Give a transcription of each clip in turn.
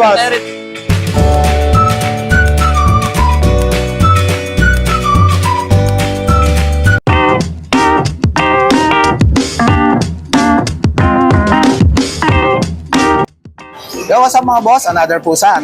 boss. Yo, what's up mga boss? Another pusa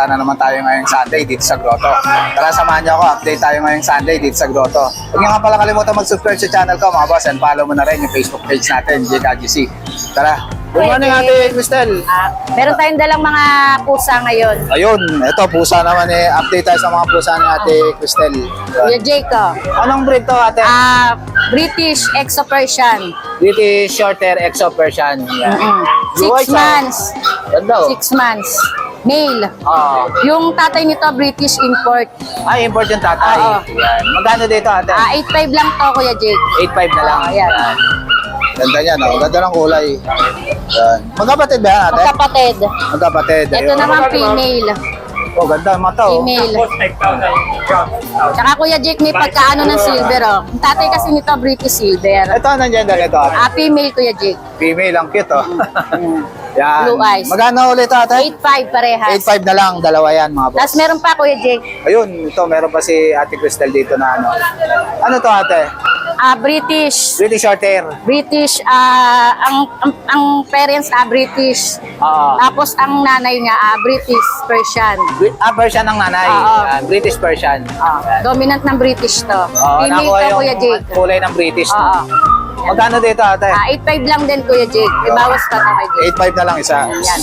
na naman tayo ngayong Sunday dito sa Grotto. Tara, samahan niyo ako, update tayo ngayong Sunday dito sa Grotto. Huwag niyo nga pala kalimutan mag-subscribe sa channel ko mga boss, and follow mo na rin yung Facebook page natin, JKGC. Tara, good morning Ate Cristel. Meron tayong dalang mga pusa ngayon. Ayun, ito pusa naman eh, update tayo sa mga pusa ni Ate Cristel. Kuya Jacob. Anong breed to Ate? British Exo Persian. British Shorthair Exo Persian. Yan. 6 months. Ganda oh. 6 months. Male. Yung tatay nito, British import. Ay, import yung tatay. Oo. Yan. Magkano dito Ate? 8.5 lang to, Kuya Jake. 8.5 na lang. Ayan. Ganda niya, no? Ganda ng kulay. Yan. Magkapatid ba yan, Ate? Magkapatid. Magkapatid. Ito Ayun. naman female. Oh, ganda ang mata, oh. Female. Tsaka Kuya Jake, may pagkaano ng silver, oh. Ang tatay kasi nito, British silver. Ito, anong gender ito, Ate? Female, Kuya Jake. Female, ang cute, oh. Yan. Blue eyes. Magkano ulit, Ate? 8.5 parehas. 8.5 na lang, dalawa yan, mga boss. Tapos meron pa, Kuya Jake. Ayun, ito, meron pa si Ate Cristel dito na ano. Ano to, Ate? British. British Shorthair. British, ang parents British. Oo. Tapos ang nanay niya British Persian. Persian ang nanay. Oo. Yan, British Persian. Dominant ng British to. Oo, Female nakuha to, yung Kuya Jake. kulay ng British. Oo. No? Magkano dito, Ate? 8.5 lang din, Kuya Jake. Ibawas ka to kay Jake. 8.5 na lang isa. Yan.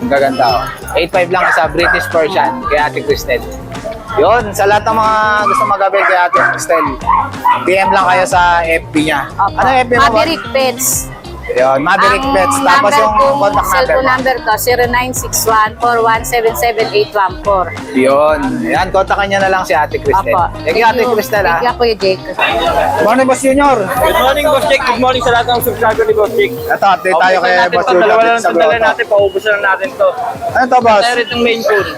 Ang gaganda, oh. 8.5 lang isa, British Persian kay Ate Cristel. Yun, sa lahat ng mga gusto mag-avail kay Ate Cristel, PM lang kayo sa FB niya. Ano FB mo? Maverick Pets. Yun, Maverick Ang Pets. Tapos yung contact cellphone number. number ko, 0961-4177-814. Yun. Yan, kontakan niya na lang si Ate Cristel. Apo. Thank you, Ate Cristel, ha. Thank you, Kuya Jake. Morning, Boss Junior. Good morning, Boss Jake. Good morning sa lahat ng subscriber ni Boss Jake. Ito, update tayo kay Boss Junior. Dalawa lang Sa sandali Grotto. natin, paubos na natin to. Ano to, Boss? Pero itong main code.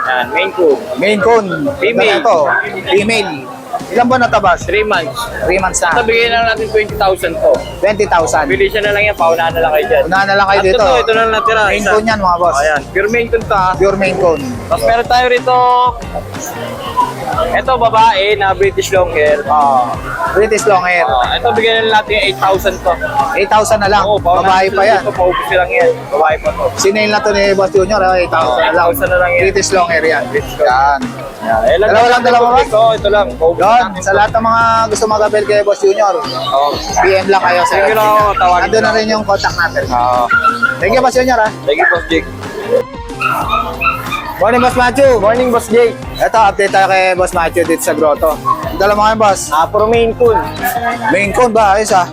Yan, main code. Main Coon. Female. Ito, female. Ilan ba natabas? 3 months. 3 months na. Ito, bigyan lang natin 20,000 to. 20,000. Bilisan na lang yan, paunahan na lang kayo dyan. Unahan na lang kayo At dito. ito na lang natira. Main Isa. Coon yan, mga boss. Ayan, pure main code to ha. Pure Main Coon. Tapos meron tayo rito. Ito, babae na British long hair. British long hair. Ito, bigyan na natin 8,000 to. 8,000 na lang. Oo, Babae pa yan. Ito, paubos lang yan. Babae pa to. Sinail na to ni Boss Junior. 8,000 na lang. 8,000 na lang yan. British long hair yan. Yan. Dalawa lang, dalawa ba? Ito lang. Paubos Yun, natin sa to. lahat ng mga gusto mag-avail kay Boss Junior, PM lang kayo sa Sige FB lang, niya. tawagin Nandun na lang. rin yung contact natin. Thank you, Boss Junior, ha. Thank you, Boss Jake. Morning, Boss Matthew. Morning, Boss Jake. Ito, update tayo kay Boss Matthew dito sa Grotto. Dala mo kayo, Boss. Puro main coon. Main Coon ba? Ayos, ha.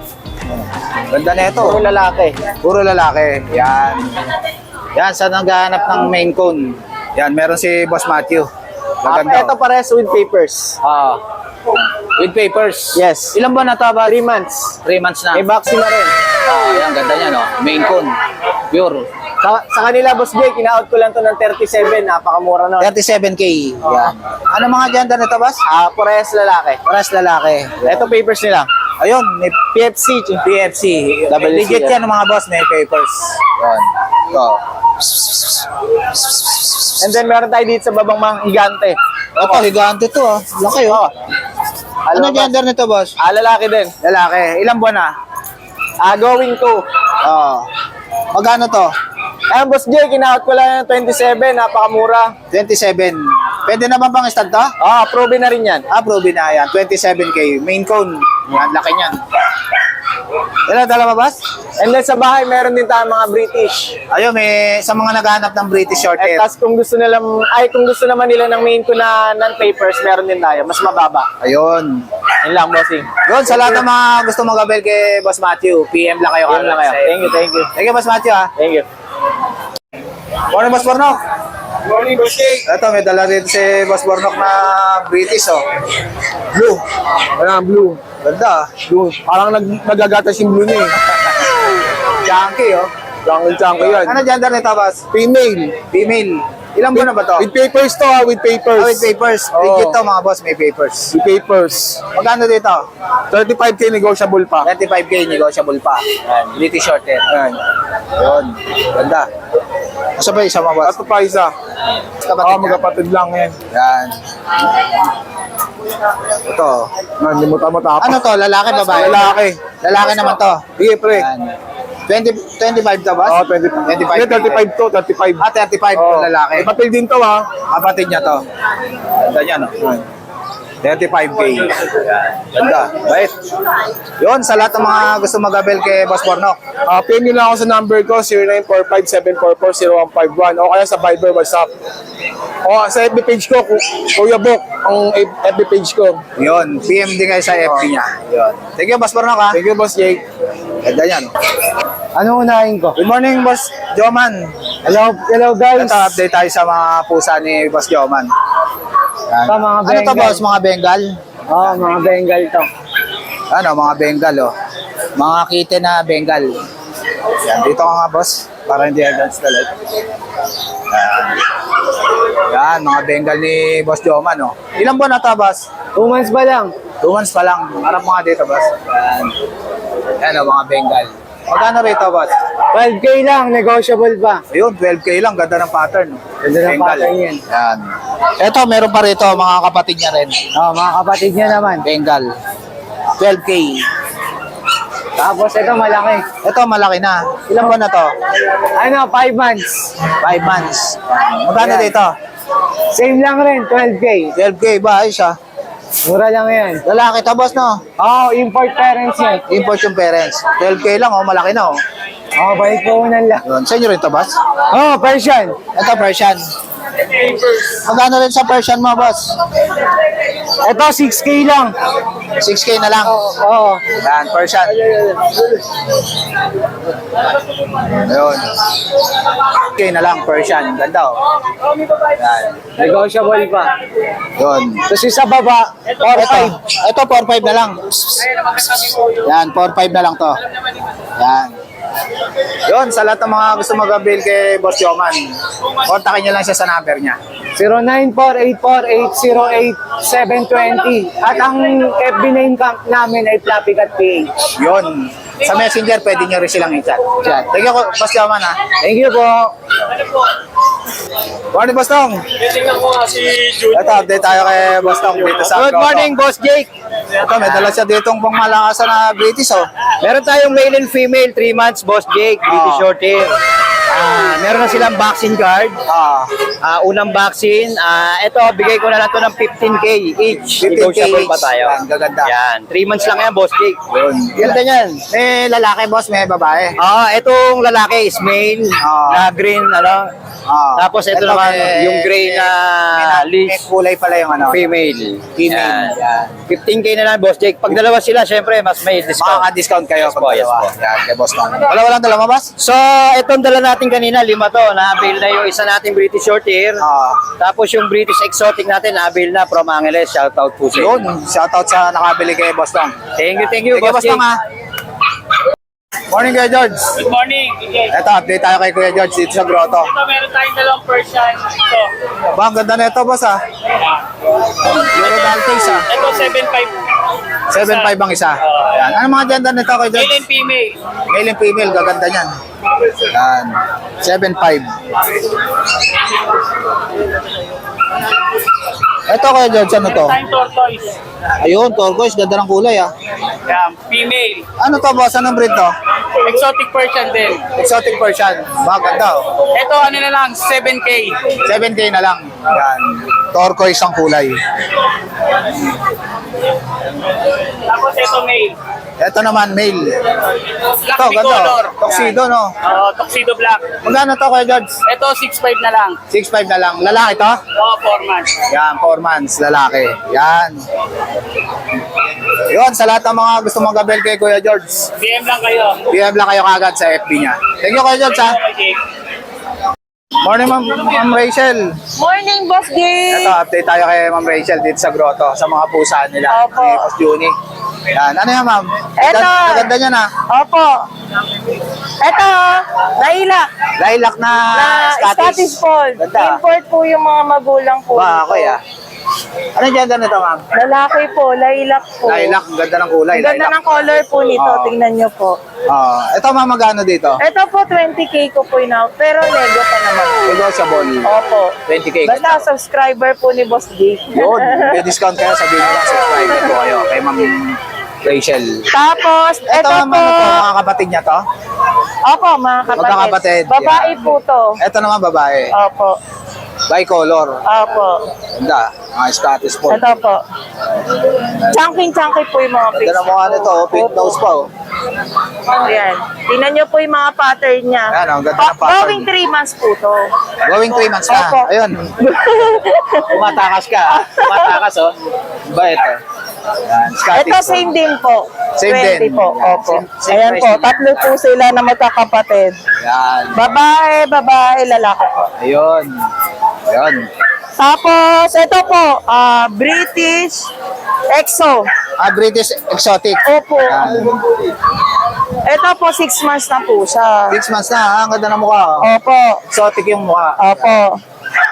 Ganda na ito. Puro lalaki. Puro lalaki. Yan. Yan, sa naghahanap ng Main Coon. Yan, meron si Boss Matthew. Maganda. Ito pares with papers. With papers. Yes. Ilan ba na ito ba? 3 months. 3 months na. May vaccine na rin. Yan, ganda niya, no? Main Coon. Pure. Sa kanila, Boss Jake, in-out ko lang to ng 37. Napakamura nun. 37K. Yan. Ano mga gender nito, Boss? Parehas lalaki. Paras lalaki. Ito papers nila. Ayun, may PFC. PFC. WC Legit yan, mga boss. May papers. Yan. Ito. And then meron tayo dito sa babang mga higante. Ito, higante to, ah. Laki, oh. Ano gender nito, boss? Lalaki din. Lalaki. Ilang buwan na? Going to. Magkano to? Ayun, Boss Jake, in-out ko lang ng 27. Napakamura. 27. Pwede na ba pang stud to? Probe na rin yan. Probe na yan. 27K. Main cone. Yan, laki niyan. Ilan, dala ba, boss? And then sa bahay, meron din tayong mga British. Ayun, may sa mga naghahanap ng British short hair. Tapos kung gusto naman nila ng main ko na non-papers, meron din tayo. Mas mababa. Ayun. Yun lang, bossing. Yun, sa lahat ng mga gusto mag-avail kay Boss Matthew, PM lang kayo. PM lang kayo. Thank you, thank you. Thank you, Boss Matthew, ha. Thank you. Morning, Boss Bornok. Morning, Boss Jake. Ito, may dala rin si Boss Bornok na British, oh. Blue. Ayan, blue. Ganda, ah. Blue. Parang nagagatas yung blue niya eh. Chunky, oh. Jungle yan. Ano gender nito, Boss? Female. Female. Ilang buwan na ba to? With papers to ha, with papers. With papers. Oo. Legit to mga boss, may papers. With papers. Magkano dito? 35K negotiable pa. 35K, negotiable pa. Yan, British short hair. Ayan. Yun, ganda. Asa ba isa mga boss? Ato pa isa. Kapatid niya. Magkapatid lang yan. Yan. Ito. Hindi mo tama-tapa. Ano to? Lalaki, babae? Lalaki. Lalaki naman to. Sige, pre. Yan. 25 to boss? Oo, 25. 25. Hindi, 35 to, 35. 35 Oo. lalaki. Kapatid din to ha. Kapatid niya to. Ganda niya, no? 35K. Yan. Ganda. Bait. Yun, sa lahat ng mga gusto mag-abel kay Boss Bornok. PM nyo lang ako sa number ko, 0945-744-0151 o kaya sa Viber, WhatsApp. O sa FB page ko, Kuya Bok, ang FB page ko. Yun, PM din kayo sa FB niya. Yun. Thank you, Boss Bornok, ha? Thank you, Boss Jake. Ganda niya, no? Ano unahin ko? Good morning, Boss Joman. Hello guys. Ito, update tayo sa mga pusa ni Boss Joman. Yan. Ito, mga Ano to, Bengal. Boss? Mga Bengal? Oo, mga Bengal to. Ano, mga Bengal, oh. Mga kite na Bengal. Yan, dito ka nga, Boss. Para hindi against the light. Yan. Yan, mga Bengal ni Boss Joman, oh. Ilang buwan na to, Boss? 2 months pa lang. 2 months pa lang. Harap mga dito, Boss. Yan. Yan, oh, mga Bengal. Magkano rito, Boss? 12K lang, negotiable pa. Ayun, 12K lang. Ganda ng pattern. Ganda ng pattern yan. Yan. Ito, meron pa rito, mga kapatid niya rin. Oo, mga kapatid niya naman. Bengal. 12K. Tapos ito malaki. Ito, malaki na. Ilang buwan na to? Ano, 5 months. 5 months. Magkano Ayan. dito? Same lang rin, 12K. 12K ba? Ayos ah. Mura lang yan. Lalaki to, boss, no? Oo, import parents yan. Import yung parents. 12K lang, oh. Malaki na, oh. Oo, balik po unan lang. Yun. Sa inyo rin to, boss? Oo, Persian. Ito, Persian. Magkano rin sa Persian mo, boss? Ito, 6K lang. 6K na lang. Oo. Yan, Persian. Ayun. 6K na lang, Persian. Ganda, oh. Yan. Negotiable pa. Yun. Tapos yung sa baba, 4-5. Ito, 4-5 na lang. Yan, 4-5 na lang to. Yan. Yun, sa lahat ng mga gusto mag-avail kay Boss Joman, kontakin niyo lang siya sa number niya. 0948-808-720. At ang FB name namin ay Flappy Cat PH. Yun. Sa messenger, pwede niyo rin silang i-chat. Chat. Thank you, Boss Joman, ha. Thank you po. Morning, Boss Tong. Ito, update tayo kay Boss Tong dito sa Good Grotto. morning, Boss Jake. Ito, may dala siya ditong pangmalakasan na British, oh. Meron tayong male and female, 3 months, Boss Jake, British short hair. Meron na silang vaccine card. Unang vaccine, ito, bigay ko na lang to ng 15K each. 15K Negotiable pa each. tayo. Yan, gaganda. Yan, 3 months lang yan, Boss Jake. Yun. Ganda yan. May lalaki, boss, may babae. Itong lalaki is male, na green, ano. Tapos ito naman, yung gray na may leash, kulay pala yung ano. female. Female. Yan. 15K na lang, Boss Jake. Pag dalawa sila, syempre, mas may discount. Makaka-discount kayo Yes pag po, yes dalawa. po. Yan, kay Boss Tong. Wala walang dala mo, boss? So, itong dala natin kanina, 5 to. Na-avail na yung isa nating British short hair. Tapos yung British exotic natin, na-avail na from Angeles. Shoutout po sa inyo. Yun, shoutout sa nakabili kay Boss Tong. Thank you, Thank you, Boss Boss Tong, Jake. ha. Morning, Kuya George. Good morning, DJ. Ito, update tayo kay Kuya George dito sa Grotto. Ito, meron tayong dalawang Persian. Ito. Ba, ang ganda na ito, boss, ha. Euro Daltes, ha. Ito, 7.5. 7.5 ang isa. Yan. Ano mga ganda nito, Kuya Male George? and female. Male and female, gaganda niyan. Yan. 7.5. Ito, Kuya George, ano to? Time tortoise. Ayun, turquoise, ganda ng kulay, ha. Yan, female. Ano to, boss? Anong breed to? Exotic Persian din. Exotic Persian. Ba, ganda, oh. Ito, ano na lang, 7K. 7K na lang. Yan. Turquoise ang kulay. Tapos ito, male. Ito naman, male. Black Ito, ganda. bicolor. Tuxedo, no? Tuxedo black. Magkano to, Kuya George? Ito, 6.5 na lang. 6.5 na lang. Lalaki to? 4 months. Yan, 4 months, lalaki. Yan. Yun, sa lahat ng mga gusto mag-abel kay Kuya George, DM lang kayo. PM lang kayo kagad sa FB niya. Thank you, Kuya George, ha? Okay. Morning, Ma'am Rachel. Morning, Boss Jake! Ito, update tayo kay Ma'am Rachel dito sa Grotto, sa mga pusa nila. Opo. Ni Boss Juni. Yan, ano yan ma'am? Eto. Maganda niya na. Opo. Ito, nailak. Lilac na Scottish Fold. Ganda. Import po yung mga magulang po. Ba, ako ya. Ano gender nito ma'am? Lalaki po, lilac po. Lilac, ang ganda ng kulay. Ang ganda Lilac. ng color po nito. Oo. Tingnan nyo po. Ito ma'am, magkano dito? Ito po, 20K ko po ina. Pero nego pa naman. Negotiable. Opo. 20K. Basta subscriber po ni Boss Jake. Yun, may discount kayo, sabihin nyo lang, subscribe po kayo kay ma'am Rachel. Tapos, Ito ito ma'am, po. ano po, mga kapatid niya to? Opo, mga kapatid. Magkakapatid, Babae yan. po to. Ito naman babae. Opo. Bicolor. Opo. Ganda. Mga Scottish Fold. Ito po. Chunky po yung mga Ganda ng mukha nito, oh. Pink nose pa oh. Ayan. Tingnan nyo po yung mga pattern niya. Ayan, ang ganda ng pattern. Going 3 months po to. Going 3 months na. Opo. Ayun. Tumatakas ka. Tumatakas oh. Ba ito? Yan, Scottish Ito Fold. same din po. Same 20 din. po. Opo. Same Ayan price po. din. Tatlo po sila na magkakapatid. Yan. Babae, lalaki po. Ayun. Ayun. Tapos, ito po. British EXO. British Exotic. Opo. Yan. Ito po, 6 months na po siya. 6 months na. Ang ganda ng mukha. Oh. Opo. Exotic yung mukha. Opo.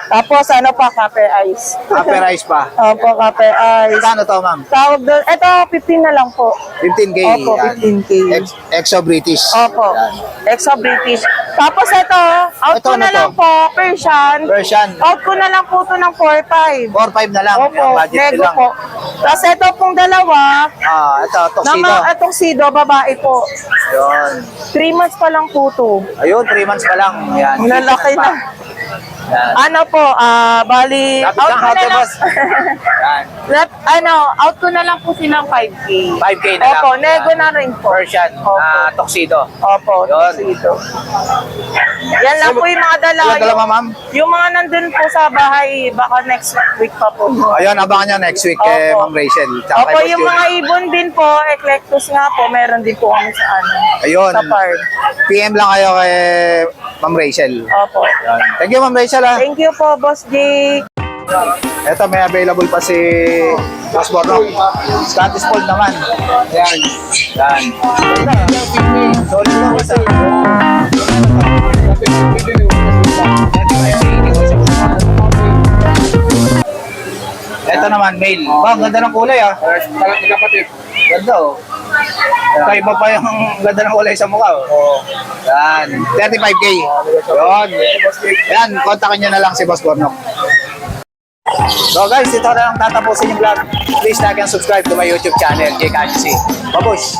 Tapos, ano pa, Copper Eyes. Upper eyes pa. Opo, Copper Eyes. Magkano to, ma'am? Tawag doon, ito, 15 na lang po. 15K. Opo, Yan. 15K. Exo British. Opo. Yan. Exo British. Tapos ito, out Ito ko ano na to? lang po, Persian. Version. Out ko na lang po ito ng 4-5. 4-5 na lang. Opo, Yung budget nego lang. po. Tapos ito pong dalawa, Ito, tuxedo. itong sido, babae po. Ayun. 3 months pa lang po ito. Ayun, 3 months pa lang. Yan. Ang lalaki na. Yan. Ano po, bali, Lapit out lang, ko na ate, lang. boss. Yan. Out ko na lang po silang 5K. 5K na lang. Opo, nego Yan. na rin po. Version. Opo. Tuxedo. Opo, Yun. tuxedo. Yan lang po yung mga dala. Ilan dalawa, ma'am? Yung mga nandun po sa bahay, baka next week pa po. Ayun, abangan nyo next week kay Opo. Ma'am Rachel. Tsaka Opo, kay Boss yung Jun. mga ibon din po, eclectus nga po, meron din po kami sa Ayun. sa farm. PM lang kayo kay Ma'am Rachel. Opo. Yan. Thank you, Ma'am Rachel. Thank you po, Boss Jake. Ito, may available pa si Boss Bornok. Scottish Fold naman. Yan. Yan. Solid na boss. Ito naman, male. Wow, ganda ng kulay ah. Kapatid. Ganda oh. Kaiba pa yung ganda ng kulay sa mukha oh. Yan. 35K. Yun. Yan, kontakin nyo na lang si Boss Bornok. So guys, ito na lang tatapusin yung vlog. Please like and subscribe to my YouTube channel, Jake Agency. Babush!